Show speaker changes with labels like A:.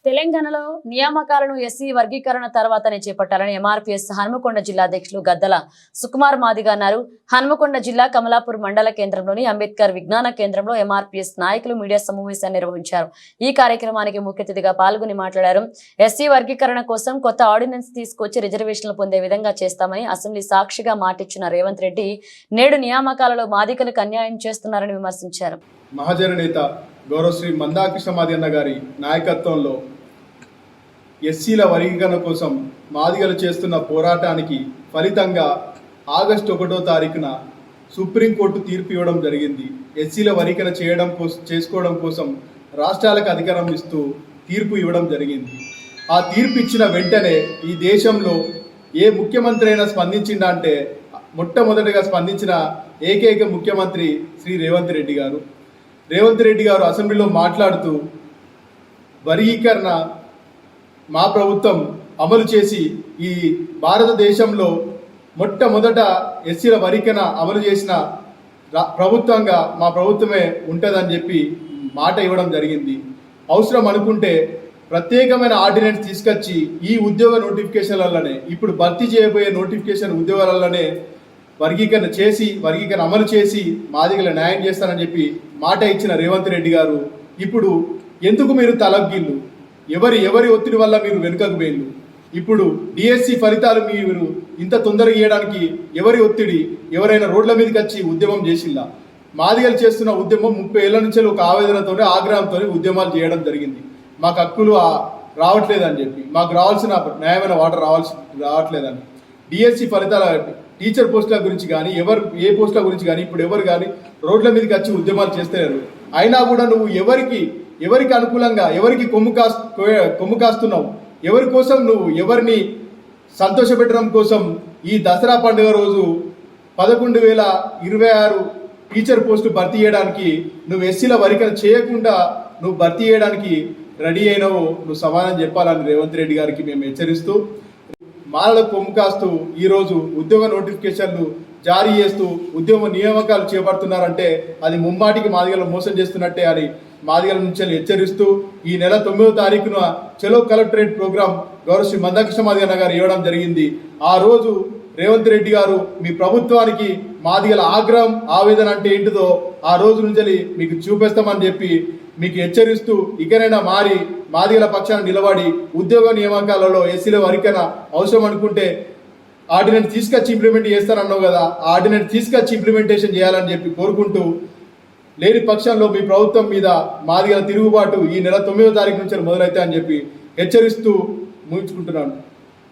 A: తెలంగాణలో నియామకాలను ఎస్సీ వర్గీకరణ తర్వాతనే చేపట్టాలని ఎంఆర్పీఎస్ హన్మకొండ జిల్లా అధ్యక్షులు గద్దల సుకుమార్ మాదిగ అన్నారు. హన్మకొండ జిల్లా కమలాపూర్ మండల కేంద్రంలోని అంబేద్కర్ విజ్ఞాన కేంద్రంలో ఎంఆర్పీఎస్ నాయకులు మీడియా సమావేశాన్ని నిర్వహించారు. ఈ కార్యక్రమానికి ముఖ్య అతిథిగా పాల్గొని మాట్లాడారు. ఎస్సీ వర్గీకరణ కోసం కొత్త ఆర్డినెన్స్ తీసుకొచ్చి రిజర్వేషన్లు పొందే విధంగా చేస్తామని అసెంబ్లీ సాక్షిగా మాటిచ్చిన రేవంత్ రెడ్డి నేడు నియామకాలలో మాదిగలకు అన్యాయం చేస్తున్నారని విమర్శించారు.
B: మహాజన నేత గౌరవశ్రీ మందాకృష్ణ మాదిగన్న గారి నాయకత్వంలో ఎస్సీల వర్గీకరణ కోసం మాదిగలు చేస్తున్న పోరాటానికి ఫలితంగా ఆగస్టు 1వ తారీఖున సుప్రీంకోర్టు తీర్పు ఇవ్వడం జరిగింది. ఎస్సీల వర్గీకరణ చేసుకోవడం కోసం రాష్ట్రాలకు అధికారం ఇస్తూ తీర్పు ఇవ్వడం జరిగింది. ఆ తీర్పు ఇచ్చిన వెంటనే ఈ దేశంలో ఏ ముఖ్యమంత్రి అయినా స్పందించిందా అంటే మొట్టమొదటిగా స్పందించిన ఏకైక ముఖ్యమంత్రి శ్రీ రేవంత్ రెడ్డి గారు. రేవంత్ రెడ్డి గారు అసెంబ్లీలో మాట్లాడుతూ వర్గీకరణ మా ప్రభుత్వం అమలు చేసి ఈ భారతదేశంలో మొట్టమొదట ఎస్సీల వర్గీకరణ అమలు చేసిన ప్రభుత్వంగా మా ప్రభుత్వమే ఉంటుందని చెప్పి మాట ఇవ్వడం జరిగింది. అవసరం అనుకుంటే ప్రత్యేకమైన ఆర్డినెన్స్ తీసుకొచ్చి ఈ ఉద్యోగ నోటిఫికేషన్లలోనే ఇప్పుడు భర్తీ చేయబోయే నోటిఫికేషన్ ఉద్యోగాలలోనే వర్గీకరణ అమలు చేసి మాదిగల న్యాయం చేస్తారని చెప్పి మాట ఇచ్చిన రేవంత్ రెడ్డి గారు ఇప్పుడు ఎందుకు మీరు తలగ్గిళ్ళు, ఎవరి ఒత్తిడి వల్ల మీరు వెనుకకు వేళ్ళు? ఇప్పుడు డిఎస్సి ఫలితాలు మీరు ఇంత తొందరగా ఇవ్వడానికి ఎవరి ఒత్తిడి? ఎవరైనా రోడ్ల మీదకి వచ్చి ఉద్యమం చేసిల్లా? మాదిగలు చేస్తున్న ఉద్యమం 30 ఏళ్ల నుంచి ఒక ఆవేదనతో ఆగ్రహంతో ఉద్యమాలు చేయడం జరిగింది. మాకు హక్కులు రావట్లేదని చెప్పి, మాకు రావాల్సిన న్యాయమైన వాటర్ రావట్లేదని. డిఎస్సి ఫలితాల టీచర్ పోస్టుల గురించి కానీ ఏ పోస్టుల గురించి కానీ ఇప్పుడు ఎవరు కానీ రోడ్ల మీదకి వచ్చి ఉద్యమాలు చేస్తున్నారు. అయినా కూడా నువ్వు ఎవరికి అనుకూలంగా ఎవరికి కొమ్ము కాస్తున్నావు? ఎవరి కోసం నువ్వు ఎవరిని సంతోషపెట్టడం కోసం ఈ దసరా పండుగ రోజు 11,026 టీచర్ పోస్టులు భర్తీ చేయడానికి నువ్వు ఎస్సీల వర్గీకరణ చేయకుండా నువ్వు భర్తీ చేయడానికి రెడీ అయినావు? నువ్వు సమాధానం చెప్పాలని రేవంత్ రెడ్డి గారికి మేము హెచ్చరిస్తూ, మాలలకు కొమ్ము కాస్తూ ఈరోజు ఉద్యోగ నోటిఫికేషన్లు జారీ చేస్తూ ఉద్యోగ నియామకాలు చేపడుతున్నారంటే అది ముమ్మాటికి మాదిగలను మోసం చేస్తున్నట్టే అని మాదిగల నుంచి హెచ్చరిస్తూ ఈ నెల 9వ తారీఖున చలో కలెక్టరేట్ ప్రోగ్రాం గౌరవ మందాకృష్ణ మాదిగన్న గారు ఇవ్వడం జరిగింది. ఆ రోజు రేవంత్ రెడ్డి గారు మీ ప్రభుత్వానికి మాదిగల ఆగ్రహం ఆవేదన అంటే ఏంటిదో ఆ రోజు నుంచి మీకు చూపిస్తామని చెప్పి మీకు హెచ్చరిస్తూ ఇకనైనా మారి మాదిగల పక్షాన నిలబడి ఉద్యోగ నియామకాలలో ఎస్సీల వర్గీకరణ అవసరం అనుకుంటే ఆర్డినెన్స్ తీసుకొచ్చి ఇంప్లిమెంట్ చేస్తారన్నావు కదా, ఆ ఆర్డినెన్స్ తీసుకొచ్చి ఇంప్లిమెంటేషన్ చేయాలని చెప్పి కోరుకుంటూ, లేని పక్షంలో మీ ప్రభుత్వం మీద మాదిగల తిరుగుబాటు ఈ నెల 9వ తారీఖు నుంచి మొదలైతే అని చెప్పి హెచ్చరిస్తూ ముగించుకుంటున్నాను.